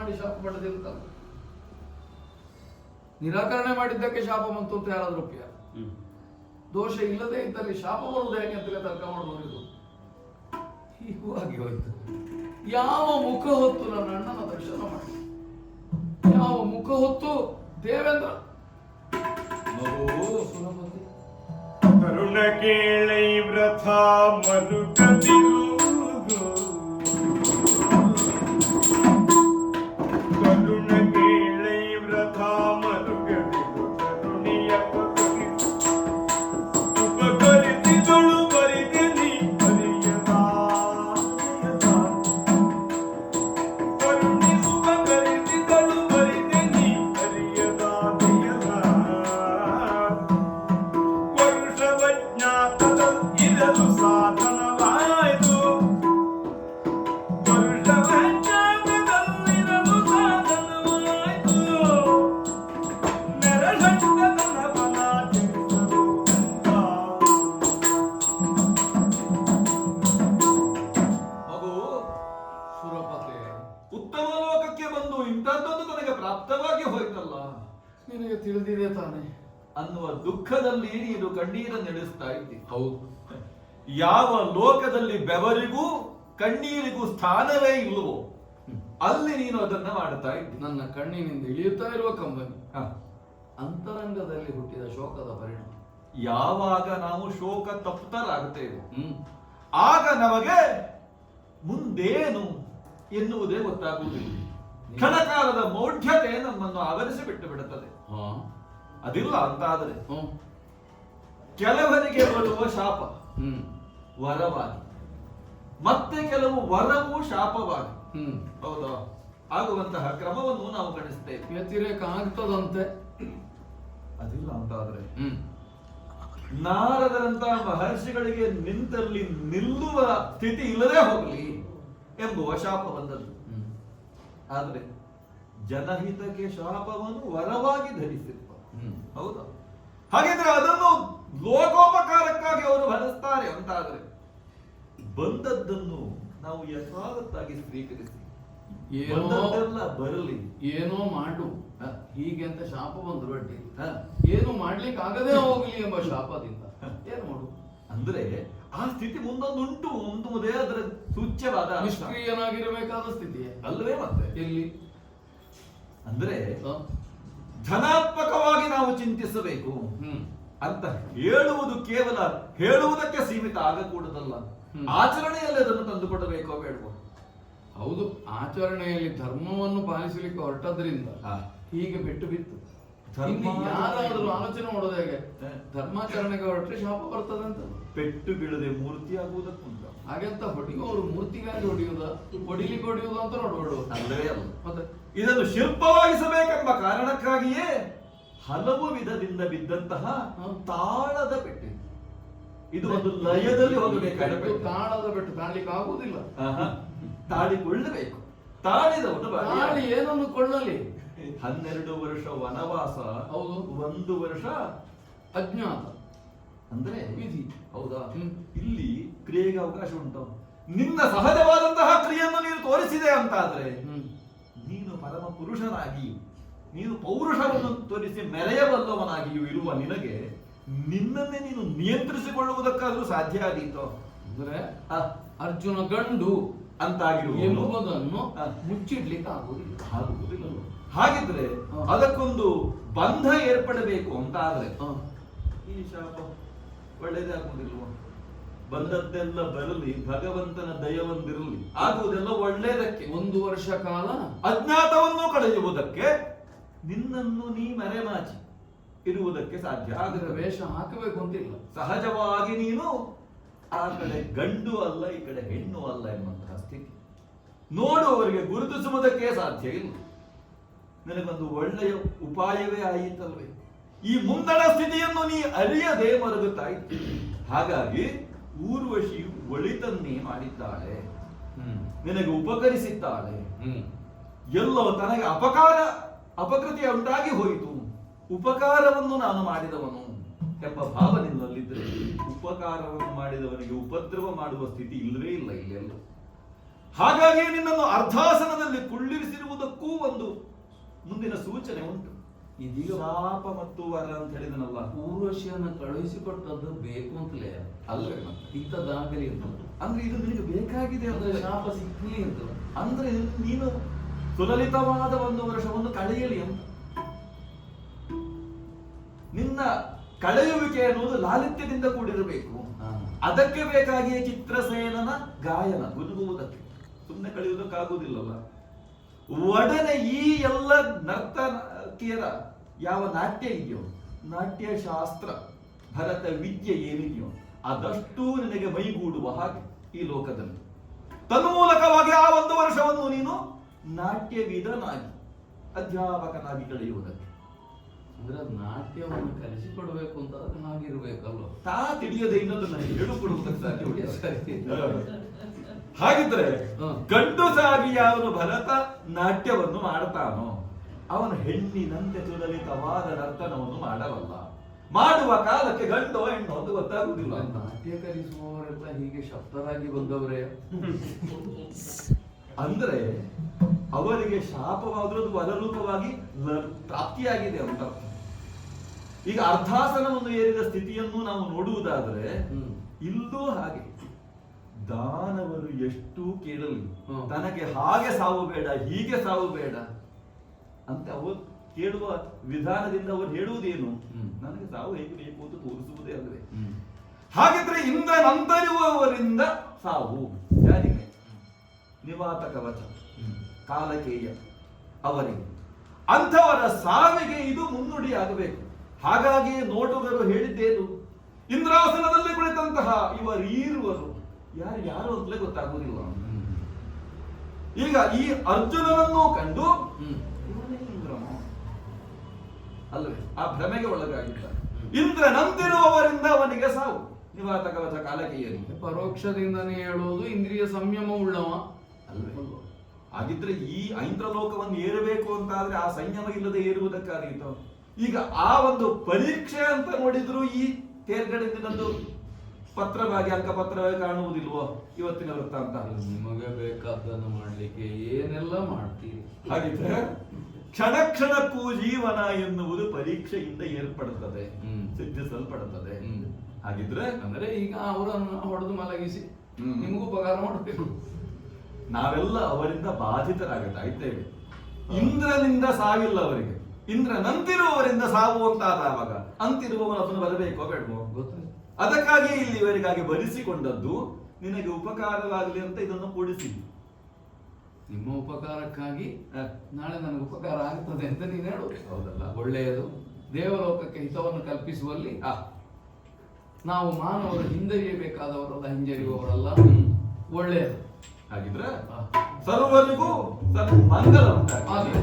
ಮಾಡಿ ಶಾಪ ಪಡೆದಿರುತ್ತಲ್ಲ. ನಿರಾಕರಣೆ ಮಾಡಿದ್ದಕ್ಕೆ ಶಾಪ ಬಂತು ಅಂತ ಯಾರಾದ್ರೂ ಒಪ್ಪಿಯ? ದೋಷ ಇಲ್ಲದೆ ಇದ್ದಲ್ಲಿ ಶಾಪ ಬರುವುದು ಹೇಗೆ ಅಂತಲೇ ತರ್ಕ ಮಾಡಬಹುದು. ಹೀಗೂ ಆಗಿ ಹೋಯ್ತು. ಯಾವ ಮುಖ ಹೊತ್ತು ನನ್ನ ಅಣ್ಣನ ದರ್ಶನ ಮಾಡಿ, ಯಾವ ಮುಖ ಹೊತ್ತು ದೇವೇಂದ್ರ ಸುರಪತಿ ಕರುಣ ಕೇಳೈ ವ್ರತ ಮರುಕದಿರುವುದು, ಕರುಣ ಕೇಳೈ ವ್ರತ ಮರುಕದಿರು ಕರುಣಿಯ ಉಪಕರಿಸಿದಳು ಬರಿದೆ ನೀ ಬರೆಯದ ಕರುಣಿ ಉಪಕರಿಸಿದಳು ಬರಿದೆ ನೀ ಬರೆಯದ ಇರಲು ಸಾಧನವಾಯಿತು, ಪರುಷವಜ್ಞಾನದಲ್ಲಿರಲು ಸಾಧನವಾಯಿತು, ನರಸಂಗತನ ಬಲ ತಿಳಿಸಲು ಮಗು ಸುರಪತಿ ಉತ್ತಮ ಲೋಕಕ್ಕೆ ಬಂದು ಇಂಥದ್ದೊಂದು ತನಗೆ ಪ್ರಾಪ್ತವಾಗಿ ಹೋಯ್ತಲ್ಲ ನಿನಗೆ ತಿಳಿದಿದೆ ತಾನೆ ಅನ್ನುವ ದುಃಖದಲ್ಲಿ ನೀನು ಕಣ್ಣೀರನ್ನು ನಡೆಸ್ತಾ ಇದ್ದಿ. ಹೌದು. ಯಾವ ಲೋಕದಲ್ಲಿ ಬೆವರಿಗೂ ಕಣ್ಣೀರಿಗೂ ಸ್ಥಾನವೇ ಇಲ್ಲವೋ ಅಲ್ಲಿ ನೀನು ಅದನ್ನ ಮಾಡ್ತಾ ಇದ್ದಿ. ನನ್ನ ಕಣ್ಣಿನಿಂದ ಇಳಿಯುತ್ತಾ ಇರುವ ಕಂಬನಿ ಅಂತರಂಗದಲ್ಲಿ ಹುಟ್ಟಿದ ಶೋಕದ ಪರಿಣಾಮ. ಯಾವಾಗ ನಾವು ಶೋಕ ತಪ್ತರಾಗುತ್ತೇವೆ ಆಗ ನಮಗೆ ಮುಂದೇನು ಎನ್ನುವುದೇ ಗೊತ್ತಾಗುವುದಿಲ್ಲ. ಕ್ಷಣಕಾಲದ ಮೌಢ್ಯತೆ ನಮ್ಮನ್ನು ಆವರಿಸಿ ಬಿಟ್ಟು ಬಿಡುತ್ತದೆ. ಅದಿಲ್ಲ ಅಂತಾದರೆ ಕೆಲವರಿಗೆ ಬರುವ ಶಾಪ ವರವಾಗಿ, ಮತ್ತೆ ಕೆಲವು ವರವು ಶಾಪವಾಗಿ ಹೌದಾ ಆಗುವಂತಹ ಕ್ರಮವನ್ನು ನಾವು ಗಣಿಸ್ತೇವೆ. ವ್ಯತಿರೇಕ ಆಗ್ತದಂತೆ. ಅದಿಲ್ಲ ಅಂತಾದ್ರೆ ನಾರದರಂತಹ ಮಹರ್ಷಿಗಳಿಗೆ ನಿಂತಲ್ಲಿ ನಿಲ್ಲುವ ಸ್ಥಿತಿ ಇಲ್ಲದೆ ಹೋಗಲಿ ಎಂಬುವ ಶಾಪ ಬಂದದ್ದು. ಆದ್ರೆ ಜನಹಿತಕ್ಕೆ ಶಾಪವನ್ನು ವರವಾಗಿ ಧರಿಸಿರುವ ಹೌದಾ? ಹಾಗಿದ್ರೆ ಅದನ್ನು ಲೋಕೋಪಕಾರಕ್ಕಾಗಿ ಅವರು ಬಳಸ್ತಾರೆ ಅಂತಾದ್ರೆ ಬಂದದ್ದನ್ನು ನಾವು ಯಥಾವತ್ತಾಗಿ ಸ್ವೀಕರಿಸಿ ಬಂದದ್ದೆಲ್ಲ ಬರಲಿ, ಏನೋ ಮಾಡು ಹೀಗೆ ಅಂತ ಶಾಪ ಬಂದ್ರು ಅಡ್ಡಿ, ಏನು ಮಾಡ್ಲಿಕ್ಕೆ ಆಗದೆ ಹೋಗ್ಲಿ ಎಂಬ ಶಾಪದಿಂದ ಏನು ಮಾಡು ಅಂದ್ರೆ ಆ ಸ್ಥಿತಿ ಮುಂದೊಂದುಂಟು ಅನ್ನುವುದೇ ಅದರ ಸೂಚ್ಯವಾದ ನಿಷ್ಕ್ರಿಯನಾಗಿರಬೇಕಾದ ಸ್ಥಿತಿ ಅಲ್ವೇ? ಮತ್ತೆ ಎಲ್ಲಿ ಅಂದ್ರೆ ಧನಾತ್ಮಕವಾಗಿ ನಾವು ಚಿಂತಿಸಬೇಕು ಅಂತ ಹೇಳುವುದು ಕೇವಲ ಹೇಳುವುದಕ್ಕೆ ಸೀಮಿತ ಆಗಕೂಡದಲ್ಲ, ಆಚರಣೆಯಲ್ಲಿ ಅದನ್ನು ತಂದುಕೊಡಬೇಕೋ ಬೇಡವೋ? ಹೌದು, ಆಚರಣೆಯಲ್ಲಿ ಧರ್ಮವನ್ನು ಪಾಲಿಸಲಿಕ್ಕೆ ಹೊರಟದ್ರಿಂದ ಹೀಗೆ ಬಿಟ್ಟು ಬಿತ್ತು. ಯಾರಾದ್ರೂ ಆಲೋಚನೆ ಮಾಡೋದು ಹೇಗೆ? ಧರ್ಮಾಚರಣೆಗೆ ಹೊರಟ್ರೆ ಶಾಪ ಬರ್ತದೆ ಅಂತ. ಪೆಟ್ಟು ಬೀಳದೆ ಮೂರ್ತಿ ಆಗುವುದಕ್ಕುಂಟ ಹಾಗೆಂತ ಹೊಡಿಯೋರು ಮೂರ್ತಿಗಾಗಿ ಹೊಡಿಲಿಕ್ಕೆ ಹೊಡೆಯುವುದು ಅಂತ ನೋಡ್ಬೇಡು. ಅಲ್ಲವೇ ಅಲ್ಲ. ಮತ್ತೆ ಇದನ್ನು ಶಿಲ್ಪವಾಗಿಸಬೇಕೆಂಬ ಕಾರಣಕ್ಕಾಗಿಯೇ ಹಲವು ವಿಧದಿಂದ ಬಿದ್ದಂತಹ ತಾಳದ ಪೆಟ್ಟು. ಇದು ಒಂದು ಲಯದಲ್ಲಿ ಹೋಗಬೇಕಾದ ಪೆಟ್ಟು. ತಾಳದ ಪೆಟ್ಟು ತಾಳ್ಲಿಕ್ಕೆ ಆಗುವುದಿಲ್ಲ. ತಾಳಿಕೊಳ್ಳಬೇಕು. ತಾಳಿದವನು ತಾಳಿ ಏನನ್ನು ಕೊಳ್ಳಲಿ? 12 ವರ್ಷ ವನವಾಸ, ಹೌದು, 1 ವರ್ಷ ಅಜ್ಞಾತ ಅಂದ್ರೆ ವಿಧಿ. ಹೌದಾ? ಇಲ್ಲಿ ಕ್ರಿಯೆಗೆ ಅವಕಾಶ ಉಂಟು. ನಿನ್ನ ಸಹಜವಾದಂತಹ ಕ್ರಿಯೆಯನ್ನು ನೀನು ತೋರಿಸಿದೆ ಅಂತಾದ್ರೆ ನೀನು ಪರಮ ಪುರುಷನಾಗಿಯೂ ನೀನು ಪೌರುಷವನ್ನು ತೋರಿಸಿ ಮೆರೆಯಬಲ್ಲವನಾಗಿಯೂ ಇರುವ ನಿನಗೆ ನಿನ್ನನ್ನೇ ನೀನು ನಿಯಂತ್ರಿಸಿಕೊಳ್ಳುವುದಕ್ಕಾದ್ರೂ ಸಾಧ್ಯ ಆದೀತು. ಅಂದ್ರೆ ಅರ್ಜುನ ಗಂಡು ಅಂತಾಗಿರುವ ಎಂಬುದನ್ನು ಮುಚ್ಚಿಡ್ಲಿಕ್ಕೆ ಆಗುವುದಿಲ್ಲ. ಹಾಗಿದ್ರೆ ಅದಕ್ಕೊಂದು ಬಂಧ ಏರ್ಪಡಬೇಕು ಅಂತ ಆದ್ರೆ ಈ ಶಾಪ ಒಳ್ಳೇದೇ ಆಗುವುದಿಲ್ವ? ಬಂದದ್ದೆಲ್ಲ ಬರಲಿ, ಭಗವಂತನ ದಯವೊಂದಿರಲಿ, ಆಗುವುದೆಲ್ಲ ಒಳ್ಳೇದಕ್ಕೆ. 1 ವರ್ಷ ಕಾಲ ಅಜ್ಞಾತವನ್ನು ಕಳೆಯುವುದಕ್ಕೆ, ನಿನ್ನನ್ನು ನೀ ಮರೆಮಾಚಿ ಇರುವುದಕ್ಕೆ ಸಾಧ್ಯ. ಆದರೆ ವೇಷ ಹಾಕಬೇಕು ಅಂತಿಲ್ಲ. ಸಹಜವಾಗಿ ನೀನು ಆ ಕಡೆ ಗಂಡು ಅಲ್ಲ, ಈ ಕಡೆ ಹೆಣ್ಣು ಅಲ್ಲ ಎಂಬಂತಹ ಸ್ಥಿತಿ ನೋಡುವವರಿಗೆ ಗುರುತಿಸುವುದಕ್ಕೆ ಸಾಧ್ಯ ಇಲ್ಲ. ನನಗೊಂದು ಒಳ್ಳೆಯ ಉಪಾಯವೇ ಆಯಿತಲ್ವೇ? ಈ ಮುಂದಣ ಸ್ಥಿತಿಯನ್ನು ನೀ ಅರಿಯದೆ ಮರುಗುತ್ತಾ ಇತ್ತು. ಹಾಗಾಗಿ ಊರ್ವಶಿಯು ಒಳಿತನ್ನೇ ಮಾಡಿದ್ದಾಳೆ, ನಿನಗೆ ಉಪಕರಿಸಿದ್ದಾಳೆ. ಎಲ್ಲೋ ತನಗೆ ಅಪಕೃತಿ ಉಂಟಾಗಿ ಹೋಯಿತು, ಉಪಕಾರವನ್ನು ನಾನು ಮಾಡಿದವನು ಎಂಬ ಭಾವ ನಿನ್ನಲ್ಲಿದ್ದರೆ ಉಪಕಾರವನ್ನು ಮಾಡಿದವನಿಗೆ ಉಪದ್ರವ ಮಾಡುವ ಸ್ಥಿತಿ ಇಲ್ಲವೇ ಇಲ್ಲ ಇಲ್ಲೆಲ್ಲ. ಹಾಗಾಗಿ ನಿನ್ನನ್ನು ಅರ್ಧಾಸನದಲ್ಲಿ ಕುಳ್ಳಿರಿಸಿರುವುದಕ್ಕೂ ಒಂದು ಮುಂದಿನ ಸೂಚನೆ ಉಂಟು. ಇದೀಗ ಶಾಪ ಮತ್ತು ವರ ಅಂತ ಹೇಳಿದನಲ್ಲ, ಊರ್ವಶಿಯನ್ನು ಕಳುಹಿಸಿಕೊಟ್ಟದ್ದು ಬೇಕು ಅಂತಲೇ ಅಲ್ಲವೇ ಮತ್ತೆ? ಇಂಥದ್ದಾಗಲಿ ಅಂತ ಅಂದ್ರೆ ಇದು ನಿನಗೆ ಬೇಕಾಗಿದೆ ಅಂದ್ರೆ ಅಂದ್ರೆ ಶಾಪ ಸಿಗ್ಲಿ ಅಂತ. ಅಂದ್ರೆ ನೀನು ಸುಲಲಿತವಾದ ಒಂದು ವರ್ಷವನ್ನು ಕಳೆಯಲಿ ಅಂತ. ನಿನ್ನ ಕಳೆಯುವಿಕೆ ಅನ್ನುವುದು ಲಾಲಿತ್ಯದಿಂದ ಕೂಡಿರಬೇಕು. ಹಾ. ಅದಕ್ಕೆ ಬೇಕಾಗಿಯೇ ಚಿತ್ರಸೇನನ ಗಾಯನ ಗುನುಗುವುದಕ್ಕೆ, ಸುಮ್ಮನೆ ಕಳೆಯುವುದಕ್ಕಾಗುವುದಿಲ್ಲಲ್ಲ. ಒಡನೆ ಈ ಎಲ್ಲ ನರ್ತಕಿಯರ ಯಾವ ನಾಟ್ಯ ಇದೆಯೋ, ನಾಟ್ಯ ಶಾಸ್ತ್ರ, ಭರತ ವಿದ್ಯೆ ಏನಿದೆಯೋ ಅದಷ್ಟೂ ನಿನಗೆ ಮೈಗೂಡುವ ಹಾಗೆ ಈ ಲೋಕದಲ್ಲಿ ತನ್ಮೂಲಕವಾಗಿ ಆ ಒಂದು ವರ್ಷವನ್ನು ನೀನು ನಾಟ್ಯವಿದನಾಗಿ ಅಧ್ಯಾಪಕನಾಗಿ ಕಳೆಯುವುದಕ್ಕೆ. ಅಂದ್ರೆ ನಾಟ್ಯವನ್ನು ಕಲಿಸಿಕೊಡ್ಬೇಕು ಅಂತ ಅದು ಹಾಗಿರ್ಬೇಕಲ್ವ? ತಾ ತಿಳಿಯದೆ ಇನ್ನೊಂದನ್ನ ಹೇಳಿಕೊಡುವುದಕ್ಕೆ ಸಾಧ್ಯ ಉಂಟಾ? ಸರಿ. ಹಾಗಿದ್ರೆ ಹ. ಗಂಡುಸಾಗಿ ಯಾವನು ಭರತ ನಾಟ್ಯವನ್ನು ಮಾಡ್ತಾನೋ ಅವನು ಹೆಣ್ಣಿನಂತೆ ಸುಲಲಿತವಾದ ನರ್ತನವನ್ನು ಮಾಡಬಲ್ಲ. ಮಾಡುವ ಕಾಲಕ್ಕೆ ಗಂಡೋ ಹೆಣ್ಣು ಅಂತ ಗೊತ್ತಾಗುವುದಿಲ್ಲ. ನಾಟ್ಯ ಕಲಿಸುವವರೆಲ್ಲ ಹೀಗೆ ಶಬ್ದರಾಗಿ ಬಂದವರೇ? ಅಂದ್ರೆ ಅವರಿಗೆ ಶಾಪವಾದ್ರದ್ದು ವರರೂಪವಾಗಿ ಪ್ರಾಪ್ತಿಯಾಗಿದೆ ಅಂತ ಅರ್ಥ. ಈಗ ಅರ್ಧಾಸನವನ್ನು ಏರಿದ ಸ್ಥಿತಿಯನ್ನು ನಾವು ನೋಡುವುದಾದ್ರೆ ಇಲ್ಲೂ ಹಾಗೆ ದಾನವರು ಎಷ್ಟು ಕೇಳಲಿ, ತನಗೆ ಹಾಗೆ ಸಾವು ಬೇಡ, ಹೀಗೆ ಸಾವು ಬೇಡ ಅಂತ ಅವರು ಕೇಳುವ ವಿಧಾನದಿಂದ ಅವರು ಹೇಳುವುದೇನು? ನನಗೆ ಸಾವು ಹೇಗೆ ಬೇಕು ಅಂತ ತೋರಿಸುವುದೇ ಅಲ್ಲವೇ? ಹಾಗಿದ್ರೆ ಇಂದ್ರನಂತರಿರುವವರಿಂದ ಸಾವು ಯಾರಿಗೆ? ನಿವಾತ ಕವಚ ಕಾಲಕೇಯ ಅವರಿಗೆ, ಅಂಥವರ ಸಾವಿಗೆ ಇದು ಮುನ್ನುಡಿಯಾಗಬೇಕು. ಹಾಗಾಗಿ ನೋಟುಗರು ಹೇಳಿದ್ದೇನು? ಇಂದ್ರಾಸನದಲ್ಲಿ ಕುಳಿತಂತಹ ಇವರೀರುವರು ಯಾರು ಅಂತಲೇ ಗೊತ್ತಾಗುವುದಿಲ್ಲ. ಈಗ ಈ ಅರ್ಜುನನನ್ನು ಕಂಡು ಇವನೇ ಇಂದ್ರನು ಅಲ್ಲವೇ? ಆ ಭ್ರಮೆಗೆ ಒಳಗಾಗಿದ್ದಾರೆ. ಇಂದ್ರನಂತಿರುವವರಿಂದ ಅವನಿಗೆ ಸಾವು, ನಿವಾತ ಕವಚ ಕಾಲಕೇಯರಿಗೆ. ಪರೋಕ್ಷದಿಂದನೇ ಹೇಳುವುದು ಇಂದ್ರಿಯ ಸಂಯಮ ಉಳ್ಳವ ಅಲ್ವೇ? ಹಾಗಿದ್ರೆ ಈ ಐಂದ್ರಲೋಕವನ್ನು ಏರಬೇಕು ಅಂತಾದ್ರೆ ಆ ಸಂಯಮ ಇಲ್ಲದೆ ಏರುವುದಕ್ಕಾದೀತು. ಈಗ ಆ ಒಂದು ಪರೀಕ್ಷೆ ಅಂತ ನೋಡಿದ್ರು ಈ ತೇರ್ಗಡೆದಿನದ್ದು ಪತ್ರವಾಗಿ ಅಂಕಪತ್ರವಾಗಿ ಕಾಣುವುದಿಲ್ವೋ ಇವತ್ತಿನ ವೃತ್ತಾಂತ? ನಿಮಗೆ ಬೇಕಾದ್ದನ್ನು ಮಾಡ್ಲಿಕ್ಕೆ ಏನೆಲ್ಲ ಮಾಡ್ತೀರಿ. ಹಾಗಿದ್ರೆ ಕ್ಷಣ ಕ್ಷಣಕ್ಕೂ ಜೀವನ ಎನ್ನುವುದು ಪರೀಕ್ಷೆಯಿಂದ ಏರ್ಪಡುತ್ತದೆ, ಸಿದ್ಧಿಸಲ್ಪಡುತ್ತದೆ. ಹಾಗಿದ್ರೆ ಅಂದ್ರೆ ಈಗ ಅವರನ್ನು ಹೊಡೆದು ಮಲಗಿಸಿ ನಿಮಗೂ ಉಪಕಾರ ಮಾಡಬೇಕು. ನಾವೆಲ್ಲ ಅವರಿಂದ ಬಾಧಿತರಾಗುತ್ತಾ ಇದ್ದೇವೆ. ಇಂದ್ರನಿಂದ ಸಾವಿಲ್ಲ ಅವರಿಗೆ, ಇಂದ್ರನಂತಿರುವವರಿಂದ ಸಾವು ಅಂತಾದಾಗ ಅಂತಿರುವವನು ಅದನ್ನು ಬರಬೇಕೋ ಬೇಡವೋ? ಗೊತ್ತಾಯ್ತು. ಅದಕ್ಕಾಗಿ ಇಲ್ಲಿ ಇವರಿಗಾಗಿ ಬರಿಸಿಕೊಂಡದ್ದು ನಿನಗೆ ಉಪಕಾರವಾಗಲಿ ಅಂತ ಇದನ್ನು ಕೂಡಿಸಿ. ನಿಮ್ಮ ಉಪಕಾರಕ್ಕಾಗಿ ನಾಳೆ ನನಗೆ ಉಪಕಾರ ಆಗ್ತದೆ ಅಂತ ನೀನು ಹೇಳು. ಹೌದಲ್ಲ? ಒಳ್ಳೆಯದು. ದೇವಲೋಕಕ್ಕೆ ಹಿತವನ್ನು ಕಲ್ಪಿಸುವಲ್ಲಿ ನಾವು ಮಾನವರು ಹಿಂಜರಿಯಬೇಕಾದವರಲ್ಲ, ಹಿಂಜರಿಯುವವರಲ್ಲ. ಒಳ್ಳೆಯದು. ಹಾಗಿದ್ರೆ ಸರ್ವರಿಗೂ ಮಂಗಲ ಉಂಟಾಗಲಿ.